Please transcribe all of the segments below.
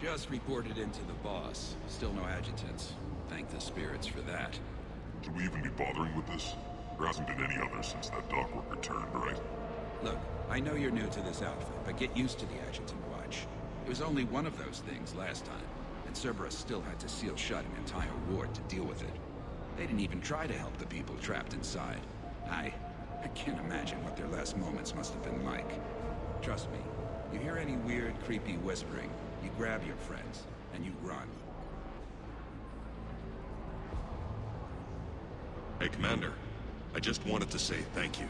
Just reported into the boss. Still no adjutants. Thank the spirits for that. Should we even be bothering with this? There hasn't been any other since that dockworker turned, right? Look, I know you're new to this outfit, but get used to the adjutant watch. It was only one of those things last time, and Cerberus still had to seal shut an entire ward to deal with it. They didn't even try to help the people trapped inside. I can't imagine what their last moments must have been like. Trust me, you hear any weird, creepy whispering, you grab your friends, and you run. Hey, Commander. I just wanted to say thank you.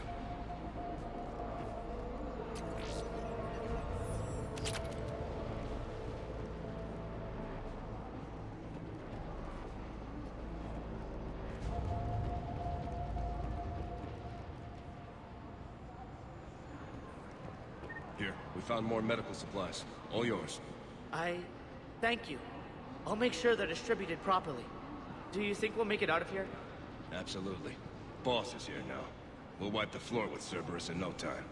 Here, we found more medical supplies. All yours. Thank you. I'll make sure they're distributed properly. Do you think we'll make it out of here? Absolutely. Boss is here now. We'll wipe the floor with Cerberus in no time.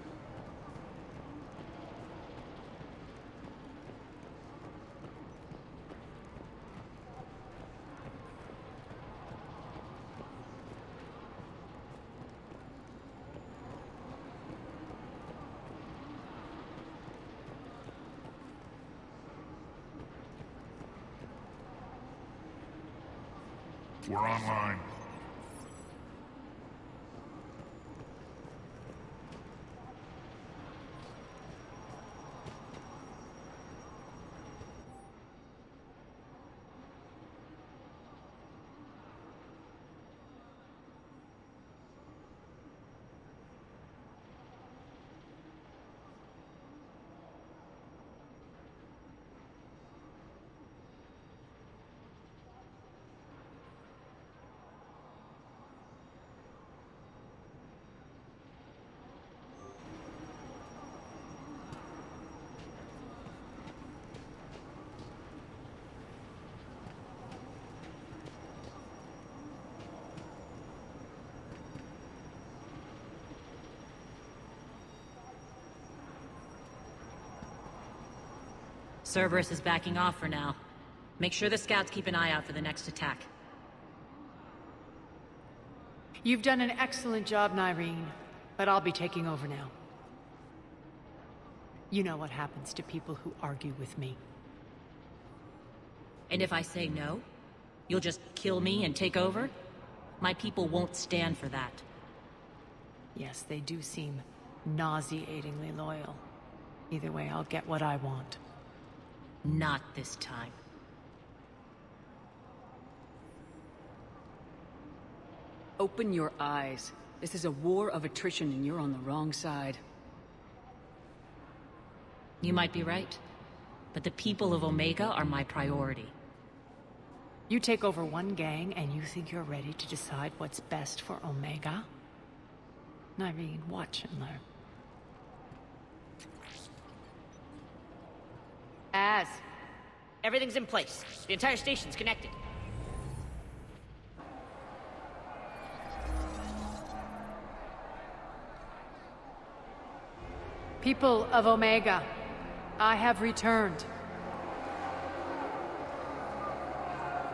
We're online. Cerberus is backing off for now. Make sure the scouts keep an eye out for the next attack. You've done an excellent job, Nyreen, but I'll be taking over now. You know what happens to people who argue with me. And if I say no, you'll just kill me and take over? My people won't stand for that. Yes, they do seem nauseatingly loyal. Either way, I'll get what I want. Not this time. Open your eyes. This is a war of attrition and you're on the wrong side. You might be right, but the people of Omega are my priority. You take over one gang and you think you're ready to decide what's best for Omega? Nyreen, watch and learn. Everything's in place. The entire station's connected. People of Omega, I have returned.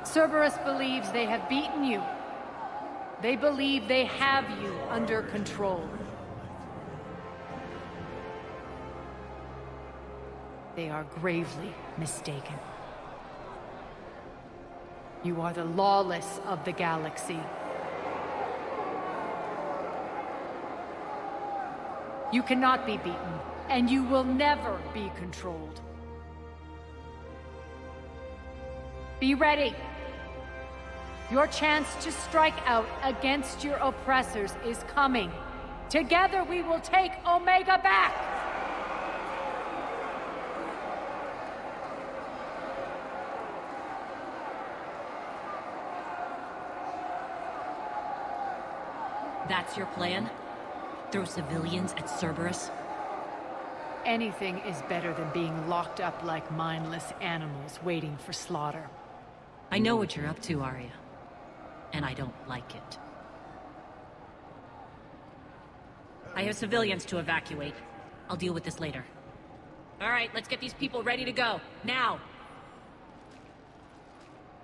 Cerberus believes they have beaten you. They believe they have you under control. They are gravely mistaken. You are the lawless of the galaxy. You cannot be beaten, and you will never be controlled. Be ready. Your chance to strike out against your oppressors is coming. Together we will take Omega back! That's your plan? Throw civilians at Cerberus? Anything is better than being locked up like mindless animals waiting for slaughter. I know what you're up to, Aria. And I don't like it. I have civilians to evacuate. I'll deal with this later. All right, let's get these people ready to go. Now!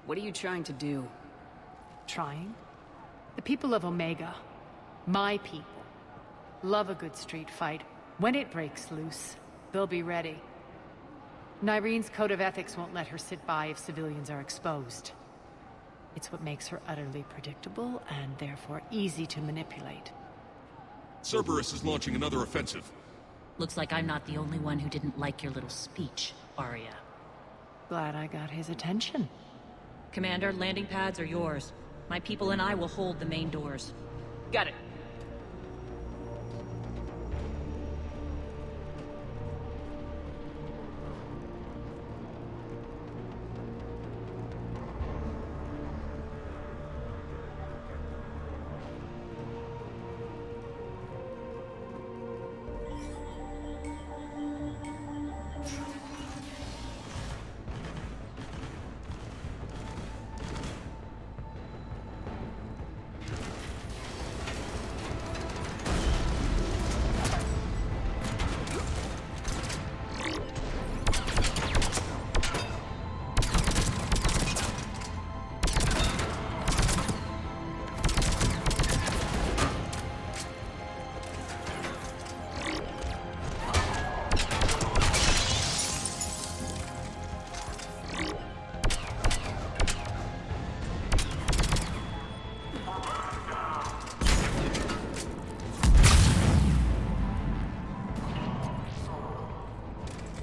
What are you trying to do? Trying? The people of Omega, my people, love a good street fight. When it breaks loose, they'll be ready. Nyrene's code of ethics won't let her sit by if civilians are exposed. It's what makes her utterly predictable and therefore easy to manipulate. Cerberus is launching another offensive. Looks like I'm not the only one who didn't like your little speech, Aria. Glad I got his attention. Commander, landing pads are yours. My people and I will hold the main doors. Got it.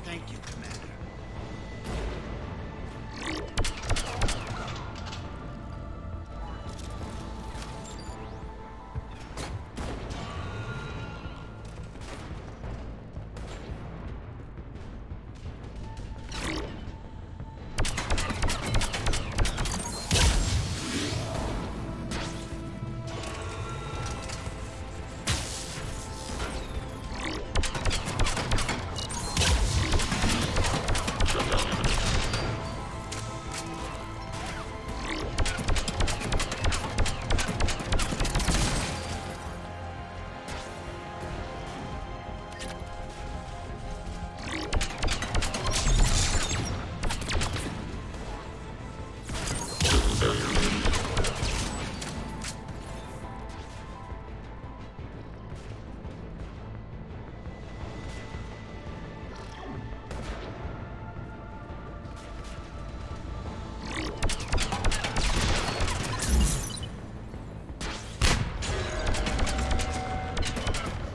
Thank you, Commander.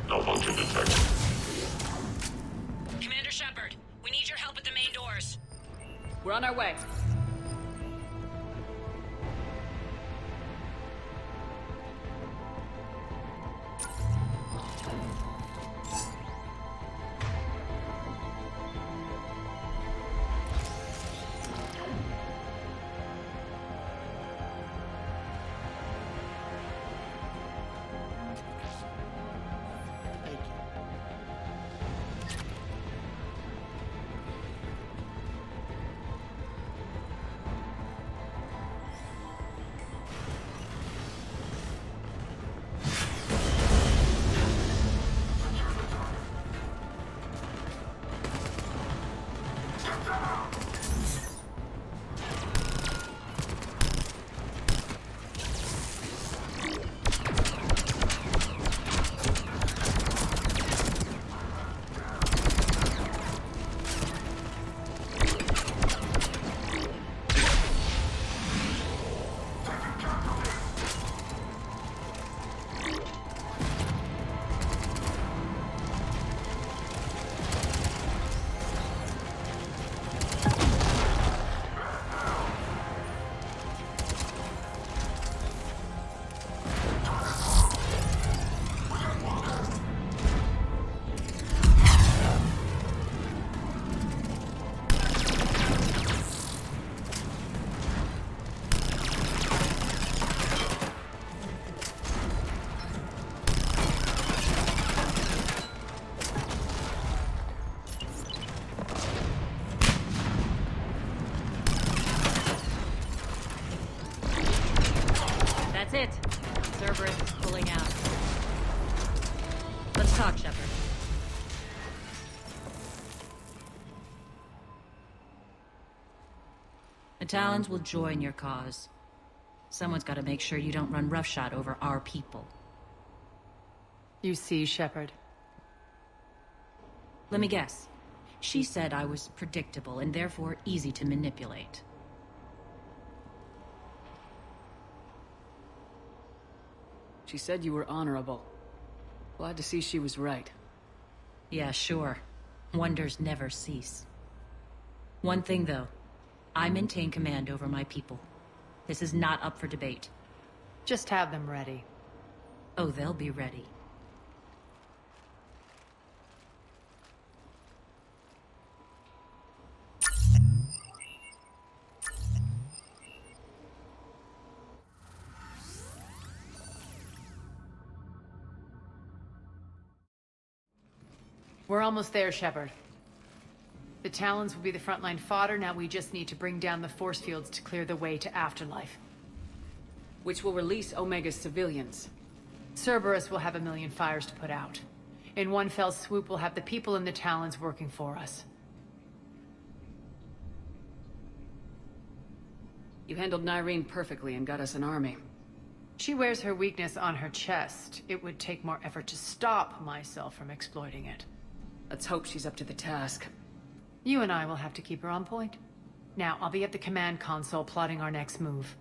Malfunction detected. Commander Shepard, we need your help at the main doors. We're on our way. That's it. Cerberus is pulling out. Let's talk, Shepard. The Talons will join your cause. Someone's got to make sure you don't run roughshod over our people. You see, Shepard. Let me guess. She said I was predictable and therefore easy to manipulate. She said you were honorable. Glad to see she was right. Yeah, sure. Wonders never cease. One thing, though. I maintain command over my people. This is not up for debate. Just have them ready. Oh, they'll be ready. We're almost there, Shepard. The Talons will be the frontline fodder, now we just need to bring down the force fields to clear the way to Afterlife. Which will release Omega's civilians. Cerberus will have a million fires to put out. In one fell swoop, we'll have the people in the Talons working for us. You handled Nyreen perfectly and got us an army. She wears her weakness on her chest. It would take more effort to stop myself from exploiting it. Let's hope she's up to the task. You and I will have to keep her on point. Now, I'll be at the command console plotting our next move.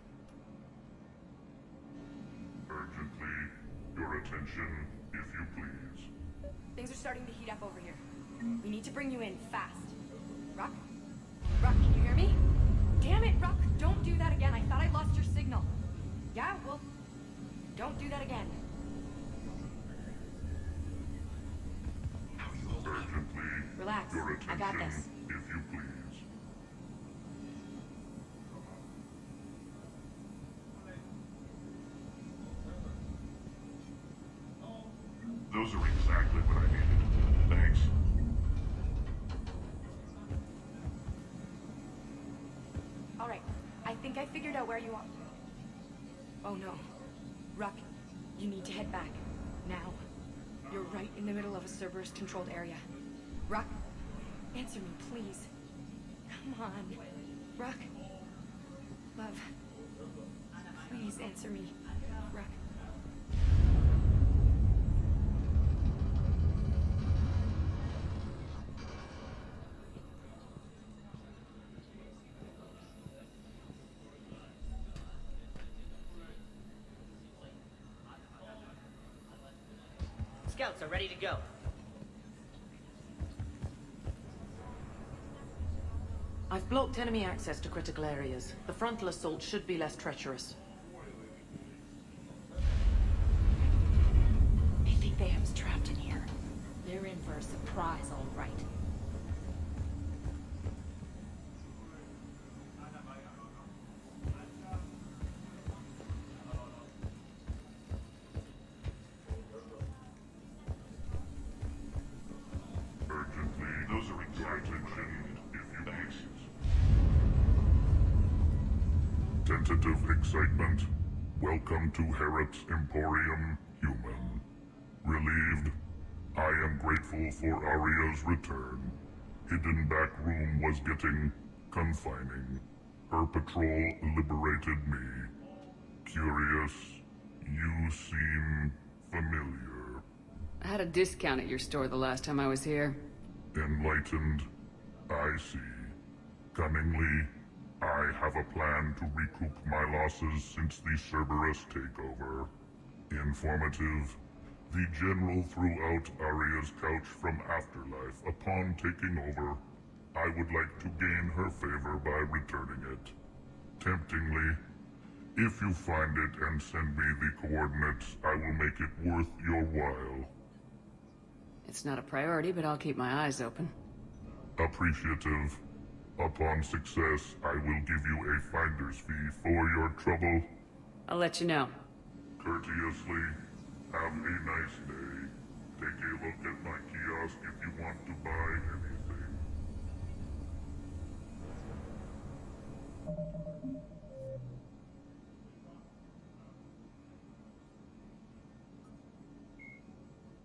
Urgently, your attention, if you please. Things are starting to heat up over here. We need to bring you in fast. Ruck? Ruck, can you hear me? Damn it, Ruck! Don't do that again. I thought I lost your signal. Yeah, well, don't do that again. Urgently, Relax. your I got attention, this. if you please. Those are exactly what I needed. Thanks. All right. I think I figured out where you are. Oh no. Ruck, you need to head back. Now. You're right in the middle of a Cerberus-controlled area. Ruck, answer me, please. Come on. Ruck. Love. Please answer me. Ruck. Scouts are ready to go. I've blocked enemy access to critical areas. The frontal assault should be less treacherous. I think they have us trapped in here. They're in for a surprise, all right. Urgently, those are exactly what I needed, if you please. Tentative excitement. Welcome to Herod's Emporium, human. Relieved. I am grateful for Aria's return. Hidden back room was getting confining. Her patrol liberated me. Curious. You seem familiar. I had a discount at your store the last time I was here. Enlightened. I see. Cunningly, I have a plan to recoup my losses since the Cerberus takeover. Informative. The General threw out Aria's couch from Afterlife upon taking over. I would like to gain her favor by returning it. Temptingly, if you find it and send me the coordinates, I will make it worth your while. It's not a priority, but I'll keep my eyes open. Appreciative. Upon success, I will give you a finder's fee for your trouble. I'll let you know. Courteously, have a nice day. Take a look at my kiosk if you want to buy anything.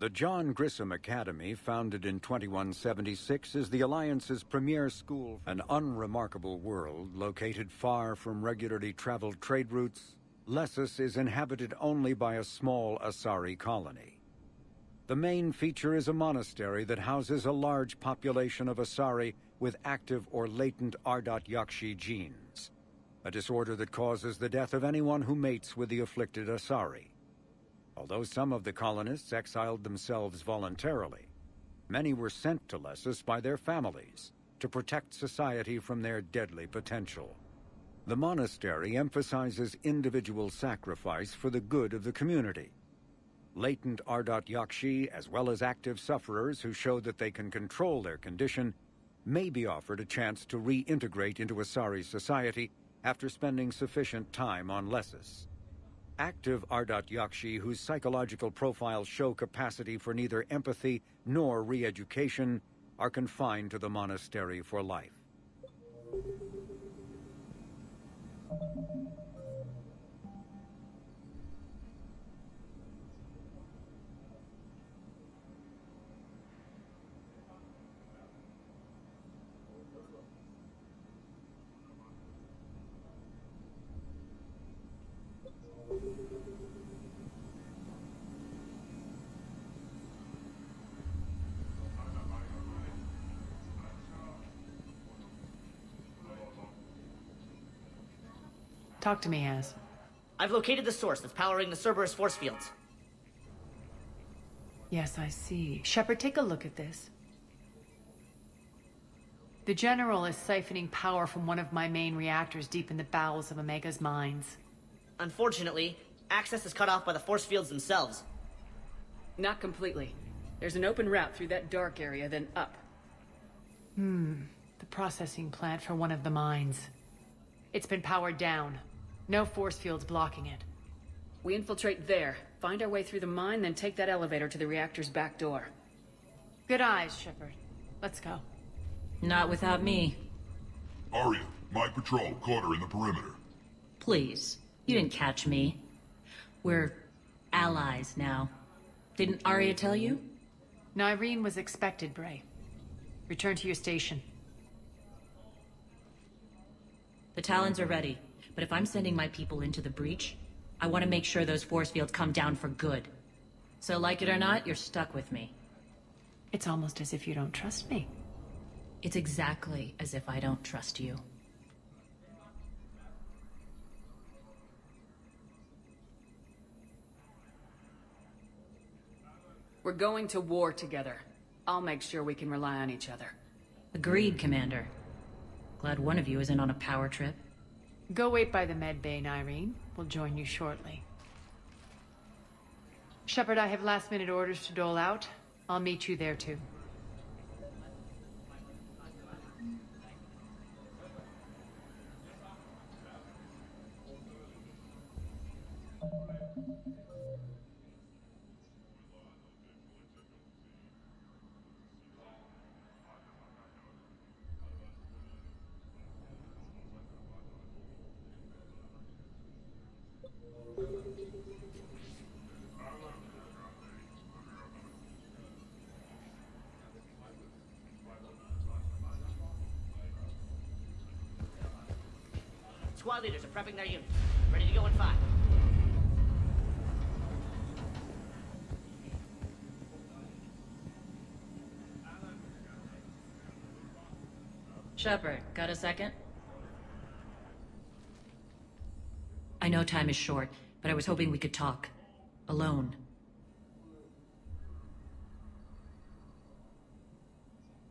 The John Grissom Academy, founded in 2176, is the Alliance's premier school. An unremarkable world located far from regularly traveled trade routes, Lessus is inhabited only by a small Asari colony. The main feature is a monastery that houses a large population of Asari with active or latent Ardot Yakshi genes, a disorder that causes the death of anyone who mates with the afflicted Asari. Although some of the colonists exiled themselves voluntarily, many were sent to Lessus by their families to protect society from their deadly potential. The monastery emphasizes individual sacrifice for the good of the community. Latent Ardot Yakshi, as well as active sufferers who show that they can control their condition, may be offered a chance to reintegrate into Asari society after spending sufficient time on Lessus. Active Ardot Yakshi whose psychological profiles show capacity for neither empathy nor re-education are confined to the monastery for life. Talk to me, Az. I've located the source that's powering the Cerberus force fields. Yes, I see. Shepard, take a look at this. The General is siphoning power from one of my main reactors deep in the bowels of Omega's mines. Unfortunately, access is cut off by the force fields themselves. Not completely. There's an open route through that dark area, then up. The processing plant for one of the mines. It's been powered down. No force fields blocking it. We infiltrate there, find our way through the mine, then take that elevator to the reactor's back door. Good eyes, Shepard. Let's go. Not without me. Aria, my patrol caught her in the perimeter. Please. You didn't catch me. We're allies now. Didn't Aria tell you? Nyreen was expected, Bray. Return to your station. The Talons are ready, but if I'm sending my people into the breach, I want to make sure those force fields come down for good. So like it or not, you're stuck with me. It's almost as if you don't trust me. It's exactly as if I don't trust you. We're going to war together. I'll make sure we can rely on each other. Agreed, Commander. Glad one of you isn't on a power trip. Go wait by the med bay, Nyreen. We'll join you shortly. Shepard, I have last-minute orders to dole out. I'll meet you there, too. Squad leaders are prepping their units. Ready to go in 5. Shepard, got a second? I know time is short, but I was hoping we could talk. Alone.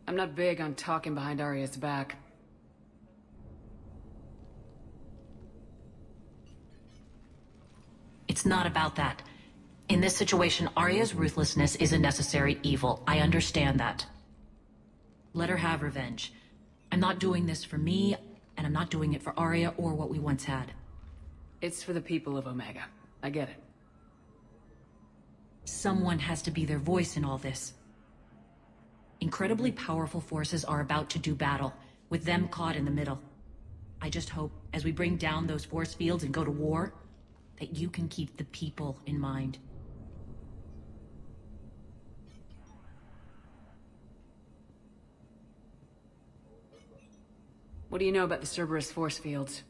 I'm not big on talking behind Aria's back. It's not about that. In this situation, Aria's ruthlessness is a necessary evil. I understand that. Let her have revenge. I'm not doing this for me, and I'm not doing it for Aria or what we once had. It's for the people of Omega. I get it. Someone has to be their voice in all this. Incredibly powerful forces are about to do battle, with them caught in the middle. I just hope, as we bring down those force fields and go to war, that you can keep the people in mind. What do you know about the Cerberus force fields?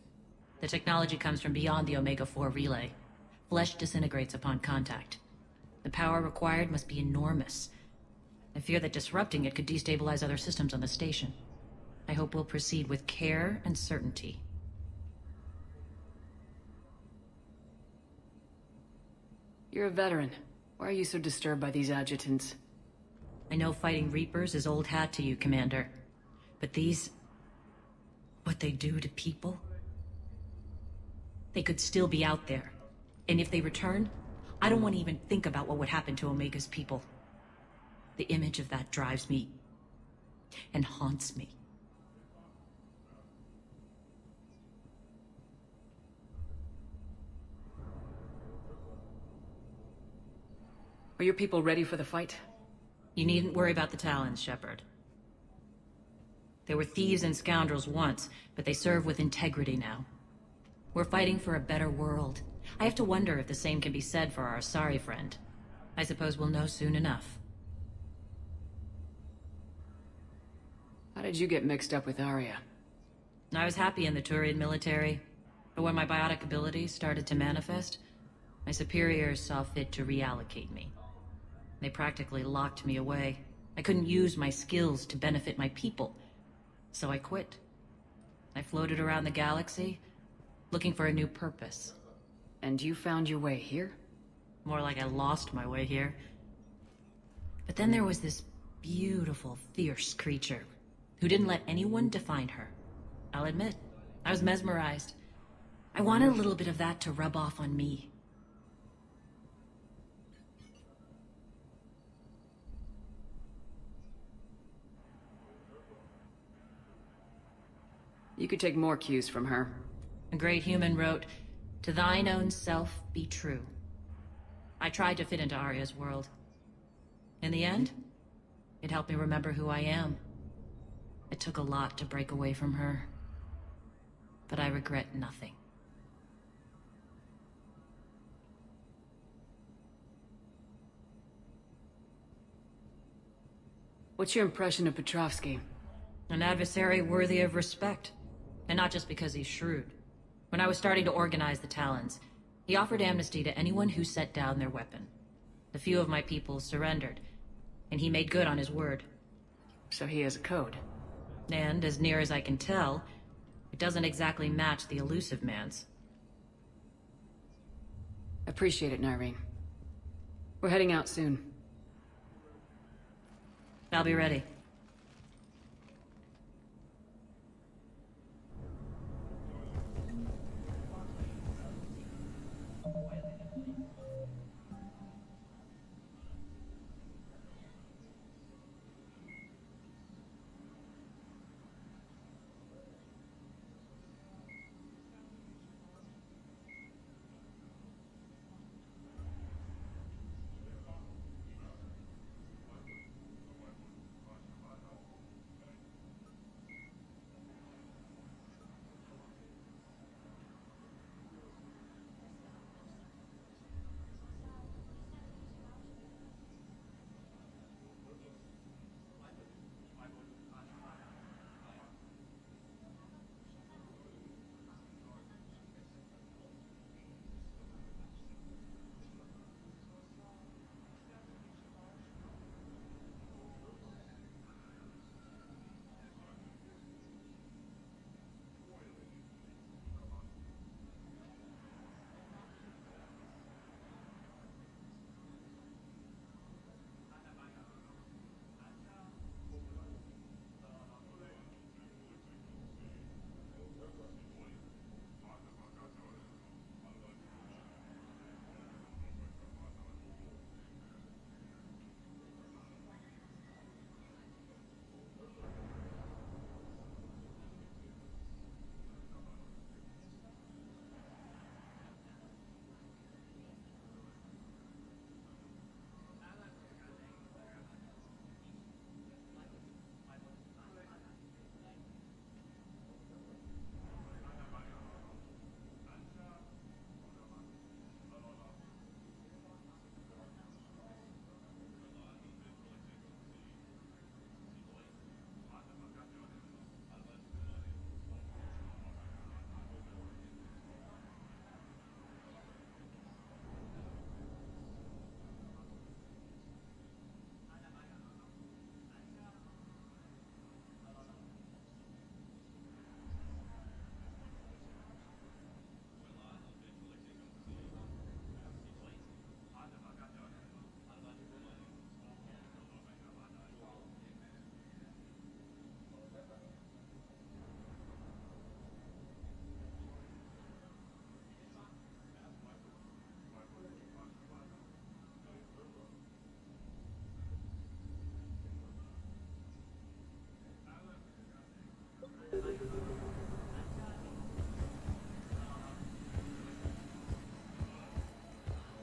The technology comes from beyond the Omega-4 relay. Flesh disintegrates upon contact. The power required must be enormous. I fear that disrupting it could destabilize other systems on the station. I hope we'll proceed with care and certainty. You're a veteran. Why are you so disturbed by these adjutants? I know fighting Reapers is old hat to you, Commander. But these... what they do to people? They could still be out there. And if they return, I don't want to even think about what would happen to Omega's people. The image of that drives me... and haunts me. Are your people ready for the fight? You needn't worry about the Talons, Shepard. They were thieves and scoundrels once, but they serve with integrity now. We're fighting for a better world. I have to wonder if the same can be said for our Asari friend. I suppose we'll know soon enough. How did you get mixed up with Aria? I was happy in the Turian military, but when my biotic abilities started to manifest, my superiors saw fit to reallocate me. They practically locked me away. I couldn't use my skills to benefit my people, so I quit. I floated around the galaxy, looking for a new purpose. And you found your way here? More like I lost my way here. But then there was this beautiful, fierce creature who didn't let anyone define her. I'll admit, I was mesmerized. I wanted a little bit of that to rub off on me. You could take more cues from her. A great human wrote, "To thine own self be true." I tried to fit into Aria's world. In the end, it helped me remember who I am. It took a lot to break away from her, but I regret nothing. What's your impression of Petrovsky? An adversary worthy of respect, and not just because he's shrewd. When I was starting to organize the Talons, he offered amnesty to anyone who set down their weapon. A few of my people surrendered, and he made good on his word. So he has a code. And, as near as I can tell, it doesn't exactly match the elusive man's. Appreciate it, Nyreen. We're heading out soon. I'll be ready.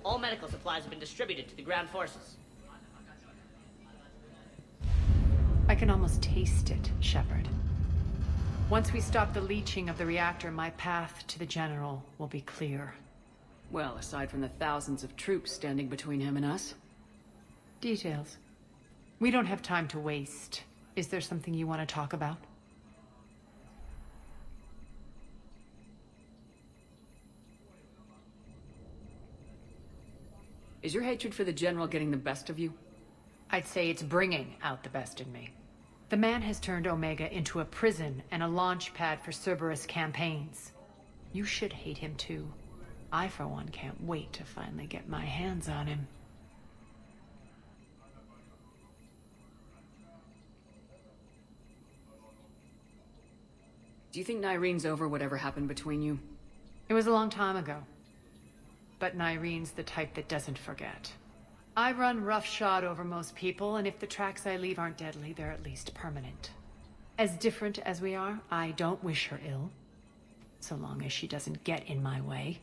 All medical supplies have been distributed to the ground forces. I can almost taste it, Shepard. Once we stop the leaching of the reactor, my path to the General will be clear. Well, aside from the thousands of troops standing between him and us. Details. We don't have time to waste. Is there something you want to talk about? Is your hatred for the General getting the best of you? I'd say it's bringing out the best in me. The man has turned Omega into a prison and a launch pad for Cerberus campaigns. You should hate him too. I, for one, can't wait to finally get my hands on him. Do you think Nyrene's over whatever happened between you? It was a long time ago. But Nyrene's the type that doesn't forget. I run roughshod over most people, and if the tracks I leave aren't deadly, they're at least permanent. As different as we are, I don't wish her ill. So long as she doesn't get in my way.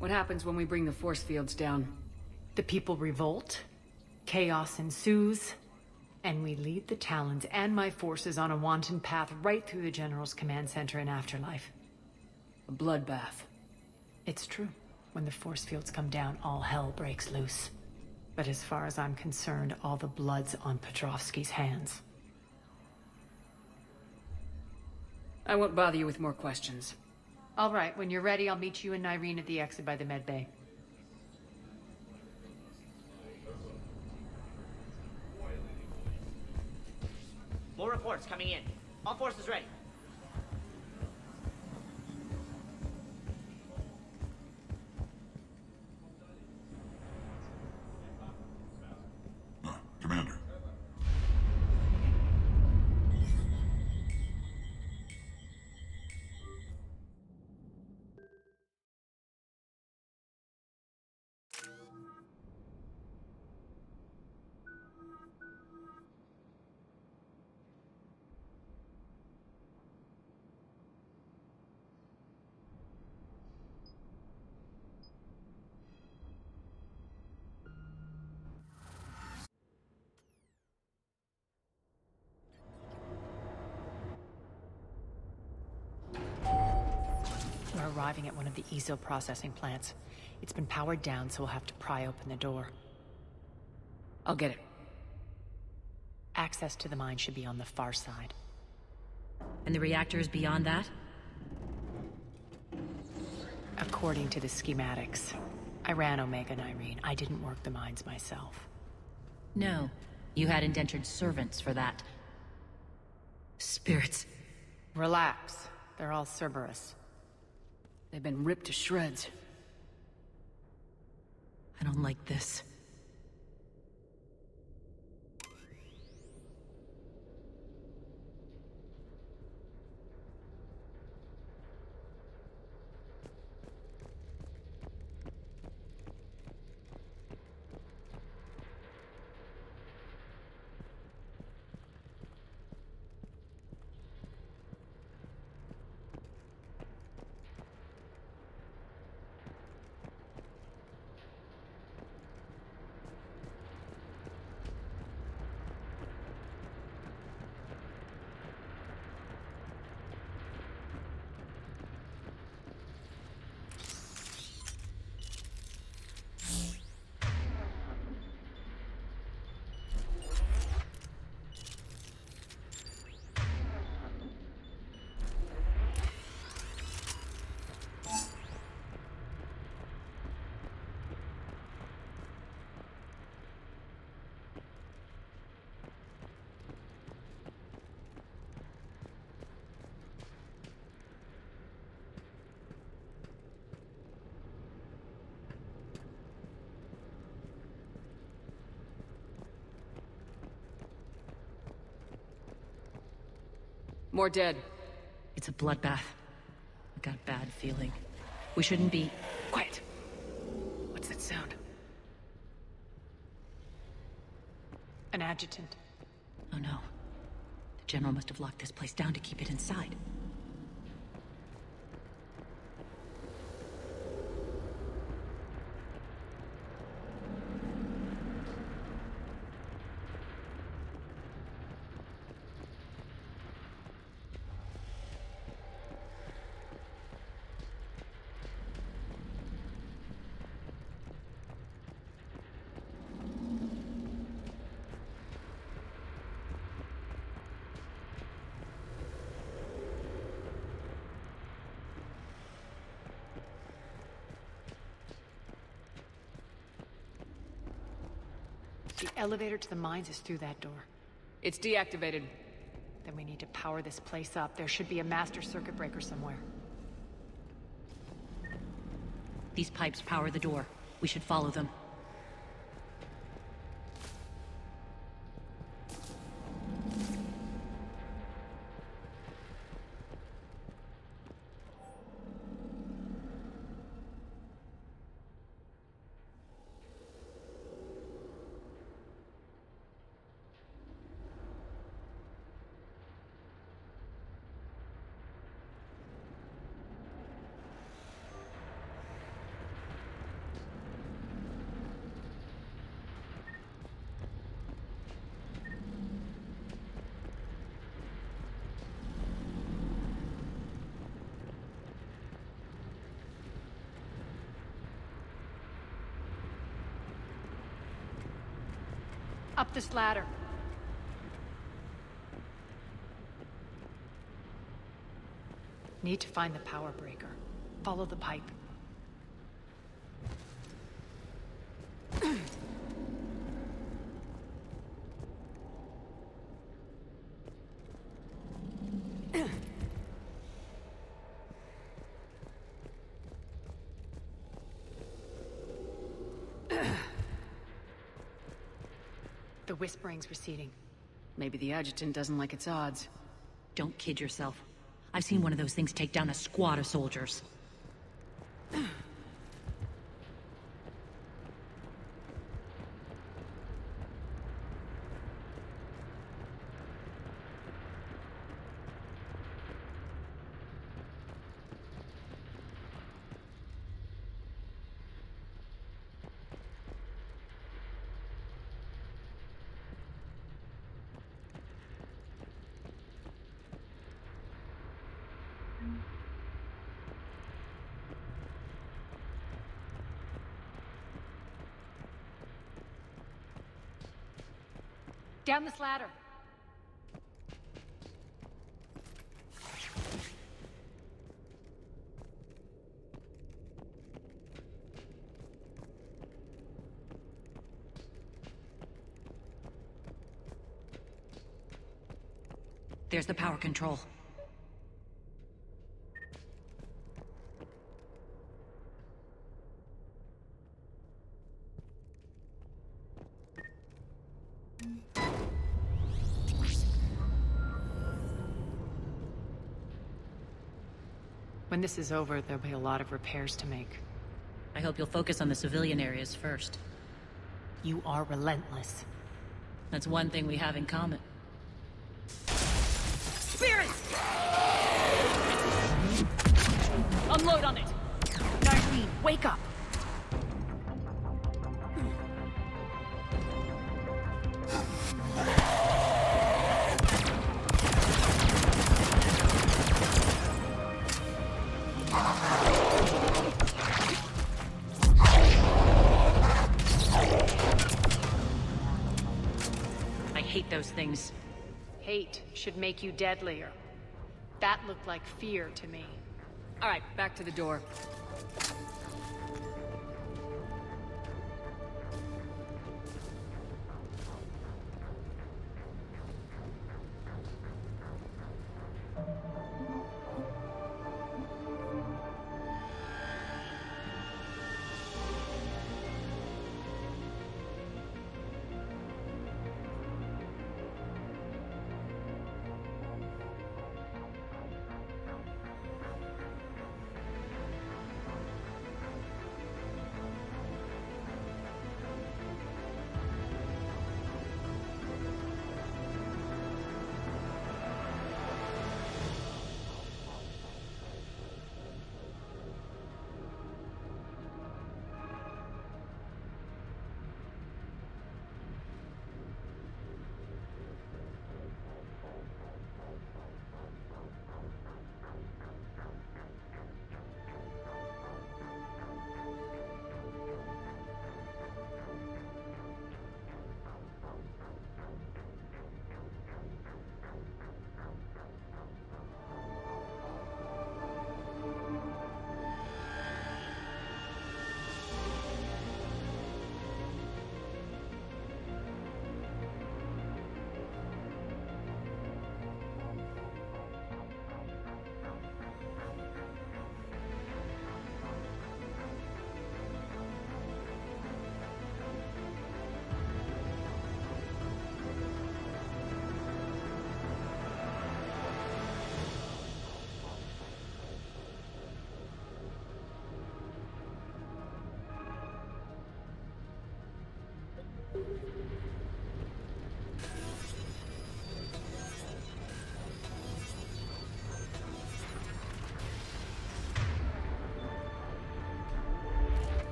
What happens when we bring the force fields down? The people revolt, chaos ensues, and we lead the Talons and my forces on a wanton path right through the General's command center and afterlife. A bloodbath. It's true. When the force fields come down, all hell breaks loose. But as far as I'm concerned, all the blood's on Petrovsky's hands. I won't bother you with more questions. All right, when you're ready, I'll meet you and Nyrene at the exit by the med bay. More reports coming in. All forces ready. Commander. We're arriving at one of the ESO processing plants. It's been powered down, so we'll have to pry open the door. I'll get it. Access to the mine should be on the far side. And the reactor is beyond that? According to the schematics. I ran Omega, Nyrene. I didn't work the mines myself. No. You had indentured servants for that. Spirits. Relax. They're all Cerberus. They've been ripped to shreds. I don't like this. More dead. It's a bloodbath. I got a bad feeling. We shouldn't be... Quiet. What's that sound? An adjutant. Oh no. The General must have locked this place down to keep it inside. elevator to the mines is through that door. It's deactivated. Then we need to power this place up. There should be a master circuit breaker somewhere. These pipes power the door. We should follow them. Up this ladder. Need to find the power breaker. Follow the pipe. The whispering's receding. Maybe the adjutant doesn't like its odds. Don't kid yourself. I've seen one of those things take down a squad of soldiers. Down this ladder. There's the power control. When this is over, there'll be a lot of repairs to make. I hope you'll focus on the civilian areas first. You are relentless. That's one thing we have in common. Spirits! Unload on it! Darlene, wake up! I hate those things. Hate should make you deadlier. That looked like fear to me. All right, back to the door.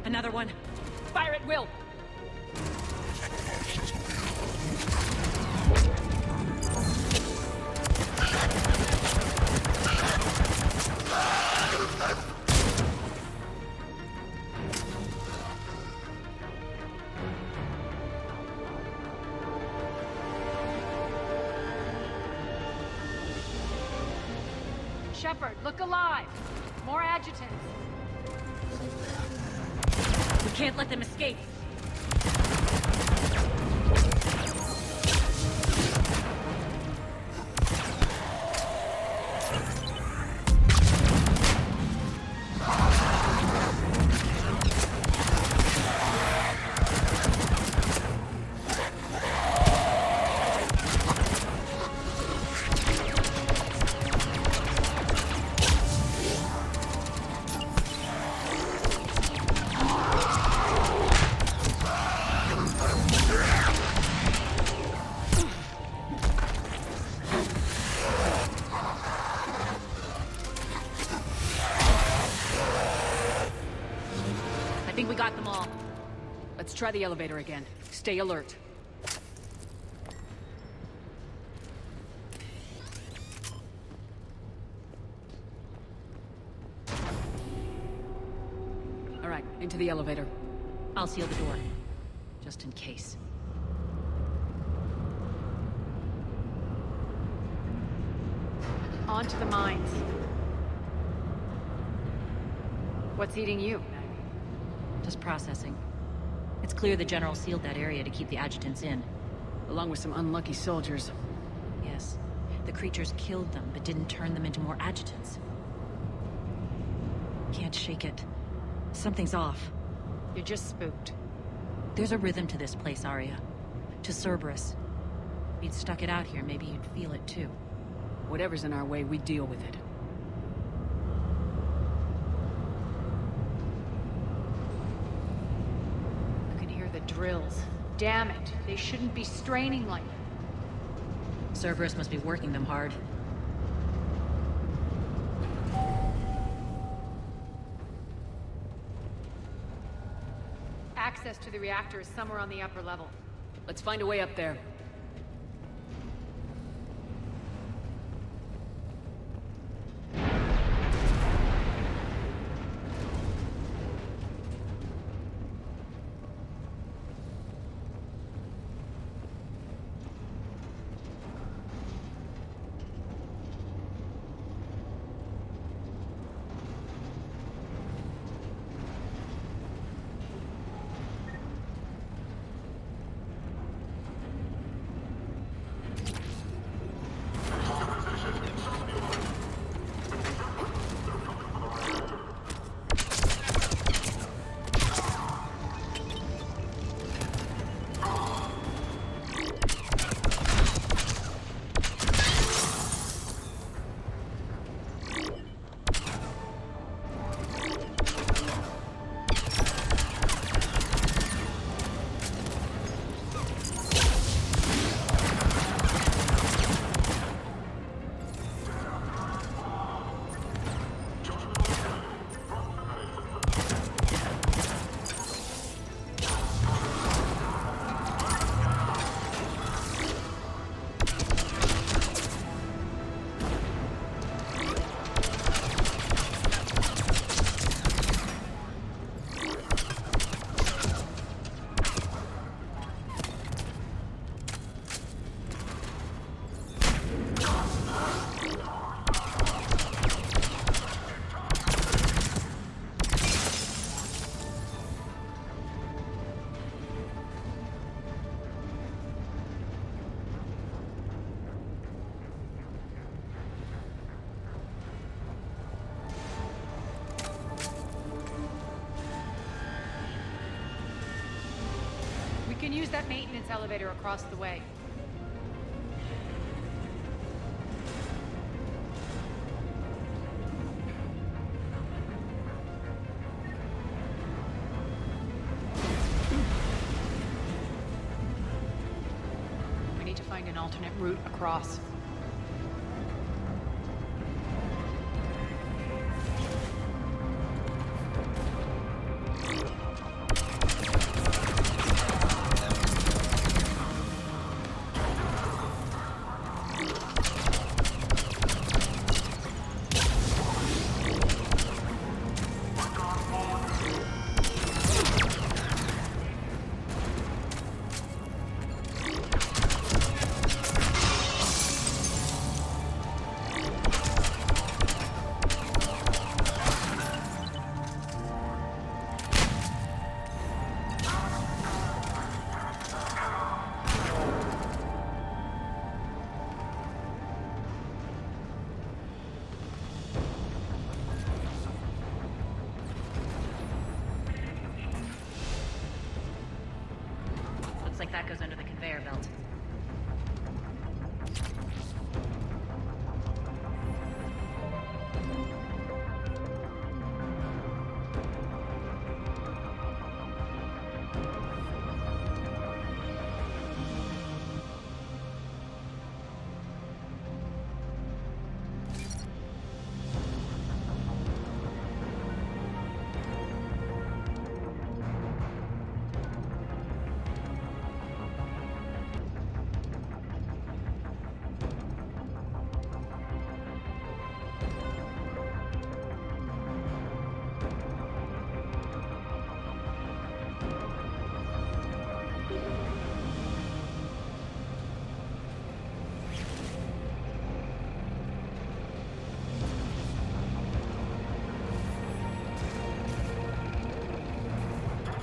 Another one. Fire at will! Shepard, look alive! More adjutants! We can't let them escape. I think we got them all. Let's try the elevator again. Stay alert. All right, into the elevator. I'll seal the door. Just in case. On to the mines. What's eating you? Just processing. It's clear the General sealed that area to keep the adjutants in. Along with some unlucky soldiers. Yes. The creatures killed them, but didn't turn them into more adjutants. Can't shake it. Something's off. You're just spooked. There's a rhythm to this place, Aria. To Cerberus. If you'd stuck it out here, maybe you'd feel it too. Whatever's in our way, we deal with it. You can hear the drills. Damn it, they shouldn't be straining like that. Cerberus must be working them hard. Access to the reactor is somewhere on the upper level. Let's find a way up there. We can use that maintenance elevator across the way. We need to find an alternate route across. like that goes under the conveyor belt.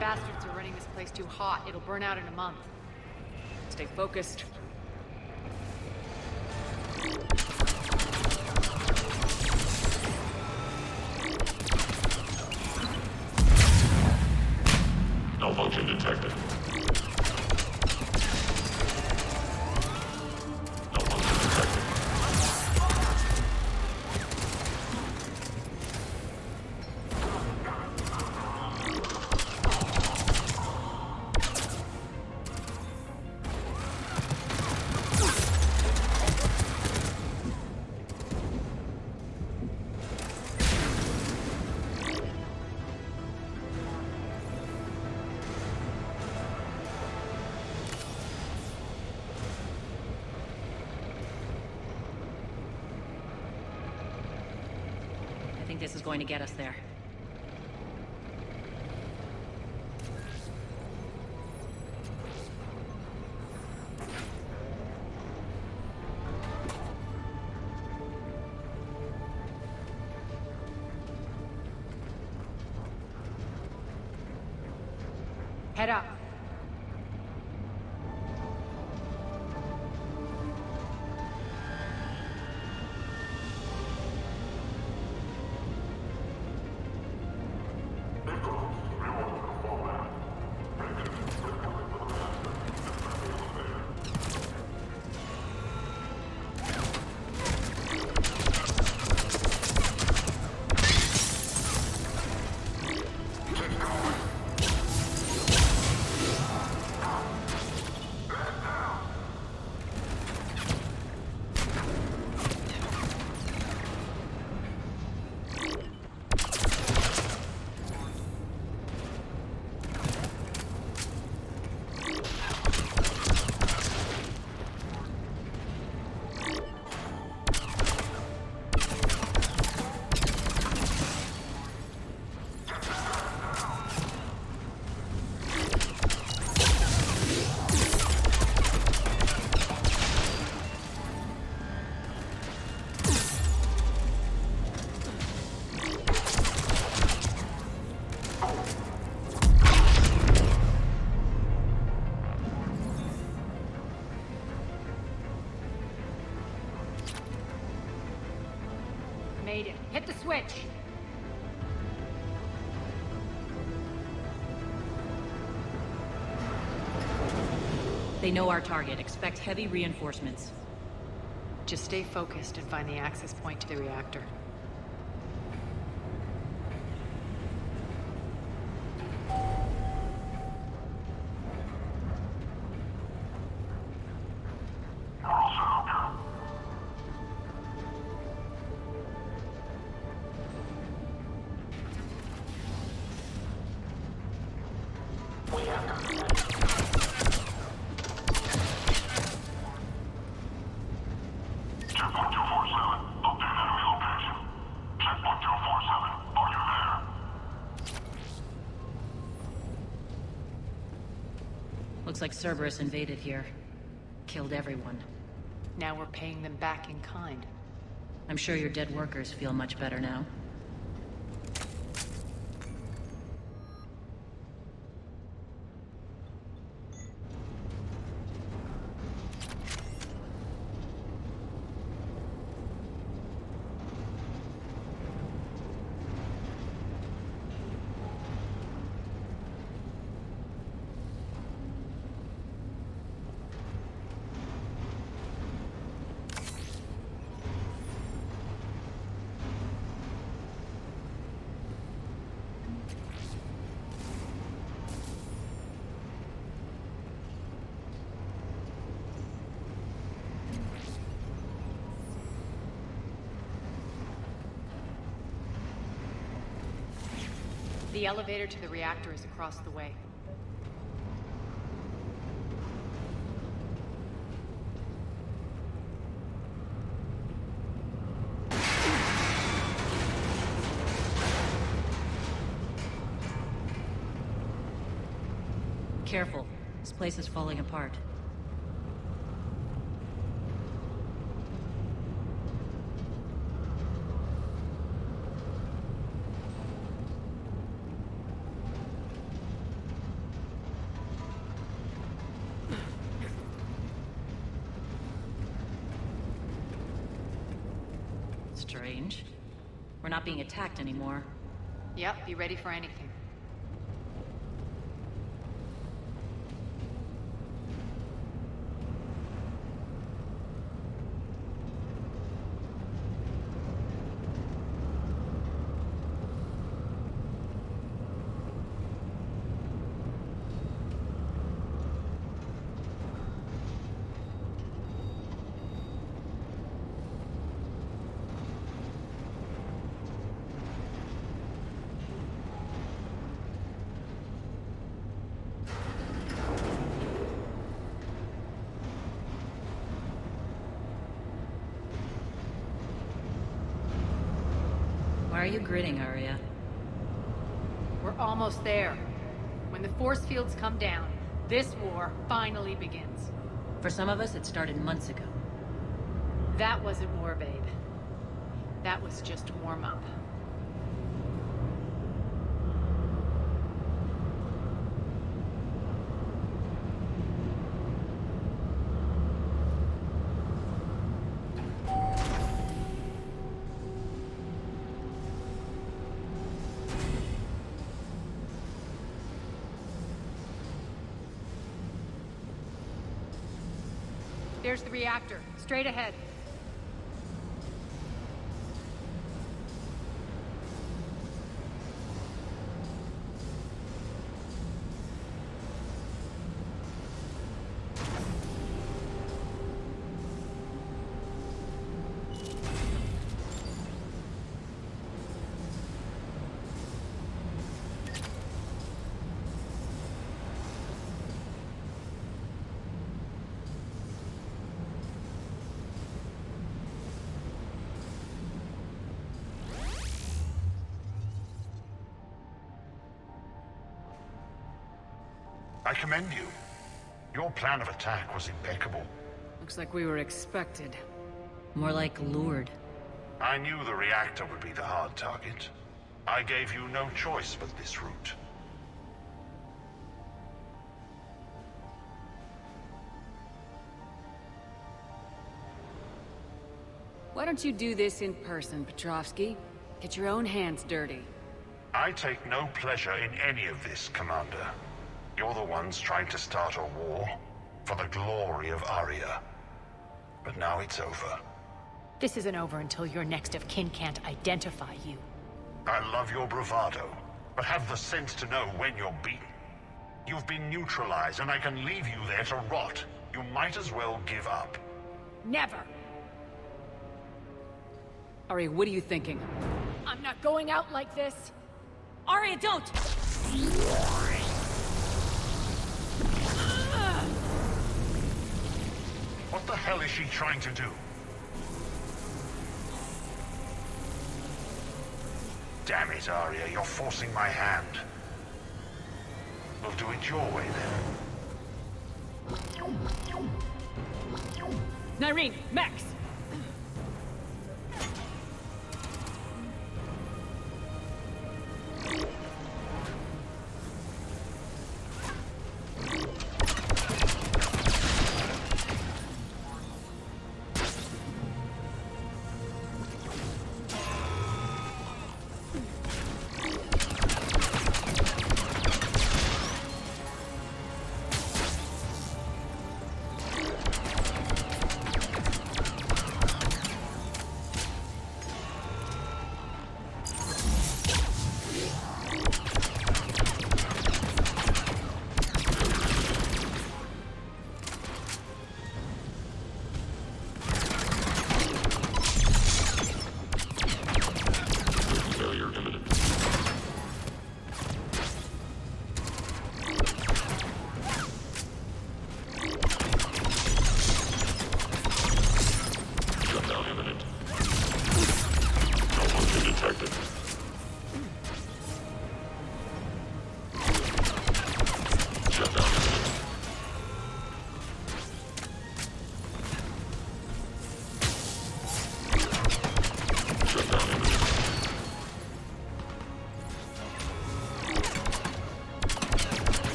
Bastards are running this place too hot. It'll burn out in a month. Stay focused. Malfunction detected. Malfunction detected. I think this is going to get us there. Head up. Made it. Hit the switch. They know our target. Expect heavy reinforcements. Just stay focused and find the access point to the reactor. Looks like Cerberus invaded here. Killed everyone. Now we're paying them back in kind. I'm sure your dead workers feel much better now. The elevator to the reactor is across the way. Careful. This place is falling apart. Strange. We're not being attacked anymore. Yep, be ready for anything. Why are you grinning, Aria? We're almost there. When the force fields come down, this war finally begins. For some of us, it started months ago. That wasn't war, babe. That was just warm-up. There's the reactor, straight ahead. I commend you. Your plan of attack was impeccable. Looks like we were expected. More like lured. I knew the reactor would be the hard target. I gave you no choice but this route. Why don't you do this in person, Petrovsky? Get your own hands dirty. I take no pleasure in any of this, Commander. You're the ones trying to start a war for the glory of Aria. But now it's over. This isn't over until your next of kin can't identify you. I love your bravado, but have the sense to know when you're beaten. You've been neutralized, and I can leave you there to rot. You might as well give up. Never! Ari, what are you thinking? I'm not going out like this! Aria, don't! What the hell is she trying to do? Damn it, Aria, you're forcing my hand. We'll do it your way, then. Nyreen, Max!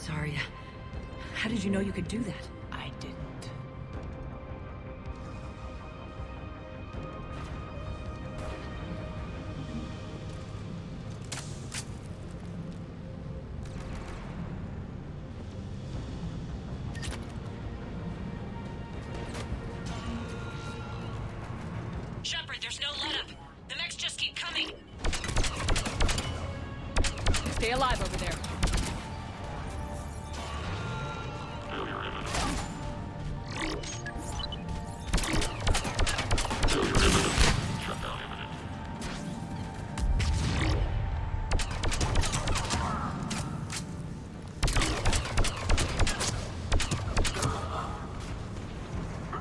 Thanks, Aria. How did you know you could do that? I didn't. Shepard, there's no let-up. The mechs just keep coming. Stay alive over there.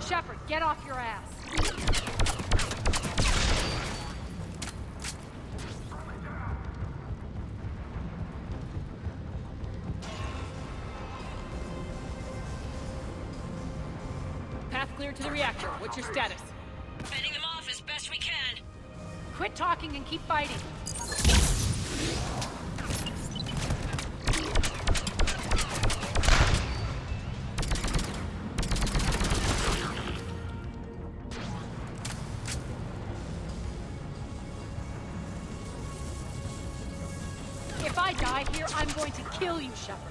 Shepard, get off your ass. Path clear to the reactor. What's your status? Fending them off as best we can. Quit talking and keep fighting. If I die here, I'm going to kill you, Shepard.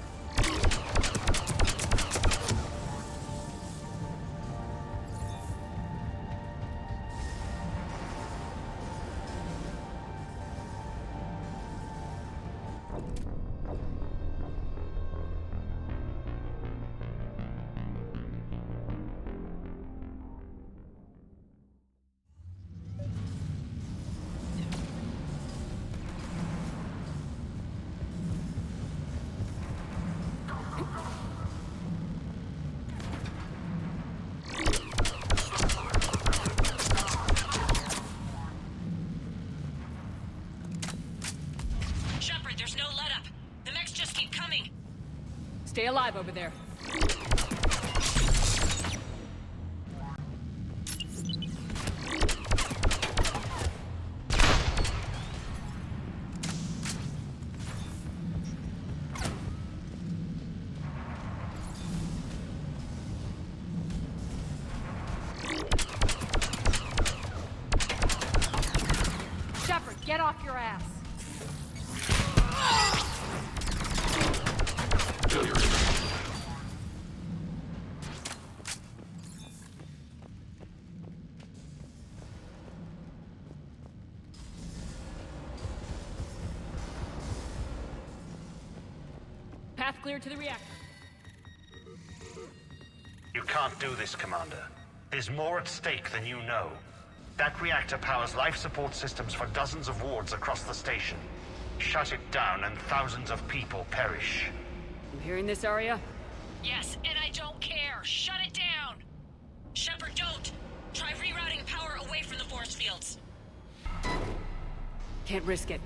Shepard, there's no let-up. The mechs just keep coming. Stay alive over there. Shepard, get off your ass. Path clear to the reactor. You can't do this, Commander. There's more at stake than you know. That reactor powers life support systems for dozens of wards across the station. Shut it down and thousands of people perish. You hearing this, Aria? Yes, and I don't care. Shut it down. Shepard, don't. Try rerouting power away from the force fields. Can't risk it.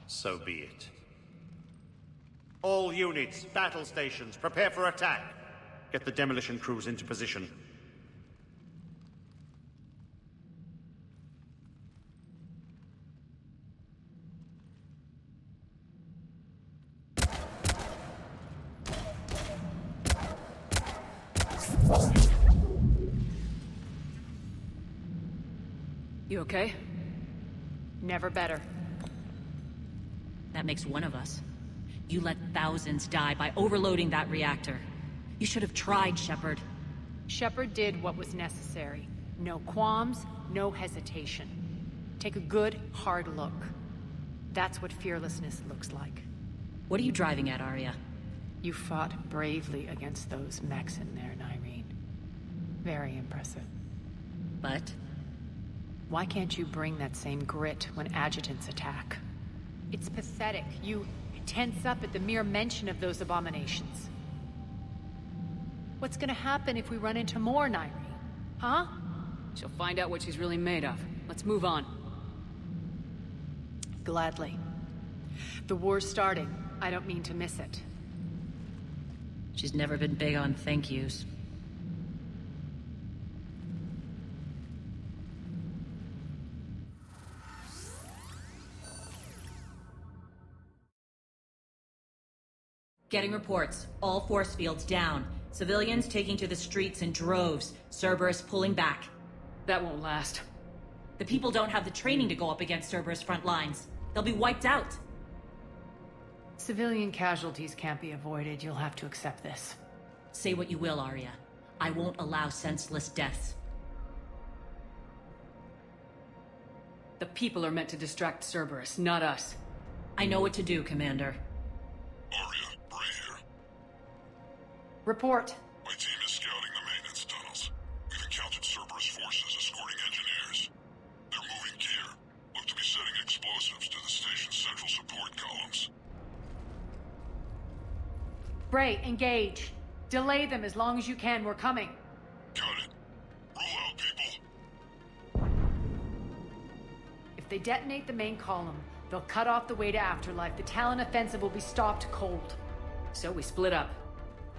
So be it. All units, battle stations, prepare for attack. Get the demolition crews into position. You okay? Never better. That makes one of us. You let thousands die by overloading that reactor. You should have tried, Shepard. Shepard did what was necessary. No qualms, no hesitation. Take a good, hard look. That's what fearlessness looks like. What are you driving at, Aria? You fought bravely against those mechs in there, Nyreen. Very impressive. But? Why can't you bring that same grit when adjutants attack? It's pathetic. You tense up at the mere mention of those abominations. What's gonna happen if we run into more, Nyreen? Huh? She'll find out what she's really made of. Let's move on. Gladly. The war's starting. I don't mean to miss it. She's never been big on thank yous. Getting reports. All force fields down. Civilians taking to the streets in droves. Cerberus pulling back. That won't last. The people don't have the training to go up against Cerberus front lines. They'll be wiped out. Civilian casualties can't be avoided. You'll have to accept this. Say what you will, Aria. I won't allow senseless deaths. The people are meant to distract Cerberus, not us. I know what to do, Commander. Aria, Bray here. Report. My team is scouting the maintenance tunnels. We've encountered Cerberus forces escorting engineers. They're moving gear. Look to be setting explosives to the station's central support columns. Bray, engage. Delay them as long as you can. We're coming. Got it. Roll out, people. If they detonate the main column, they'll cut off the way to Afterlife. The Talon offensive will be stopped cold. So we split up.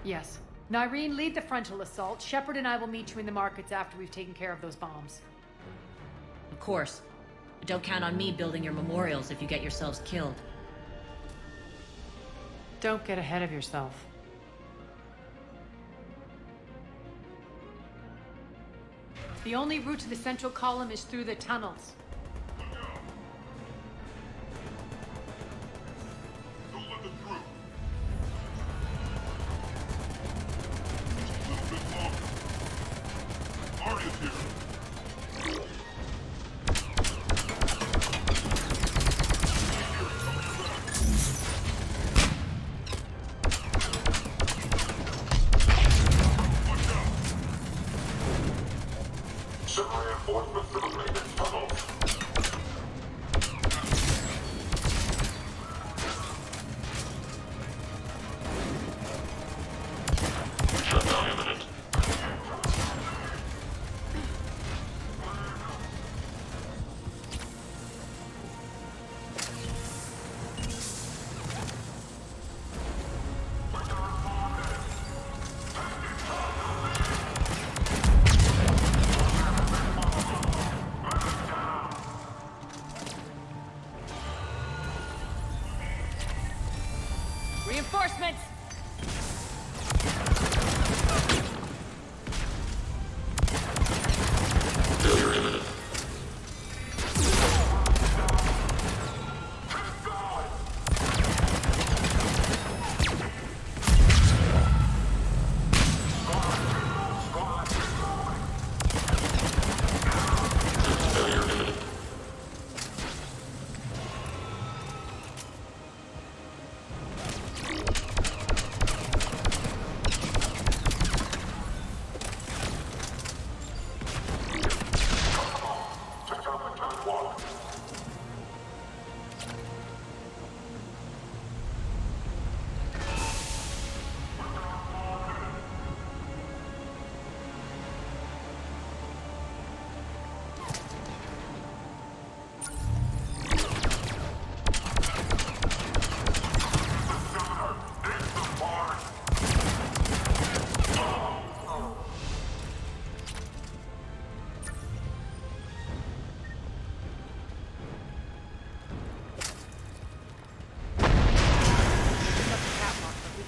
Yes. Nyreen, lead the frontal assault. Shepard and I will meet you in the markets after we've taken care of those bombs. Of course. But don't count on me building your memorials if you get yourselves killed. Don't get ahead of yourself. The only route to the central column is through the tunnels. Don't let them through. Just a little bit longer. Aria's here. Reinforcements!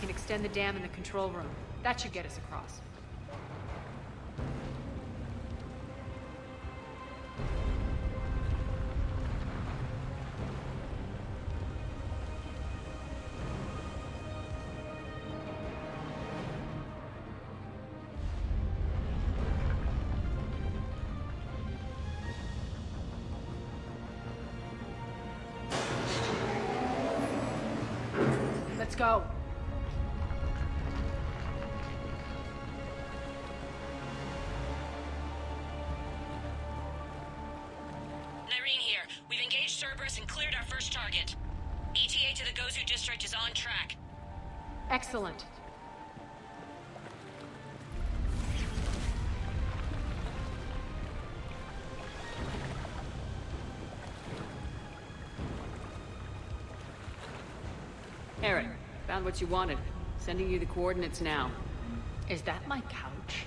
Extend the dam in the control room. That should get us across. Let's go. cleared our first target. ETA to the Gozu district is on track. Excellent. Eric, found what you wanted. Sending you the coordinates now. Is that my couch?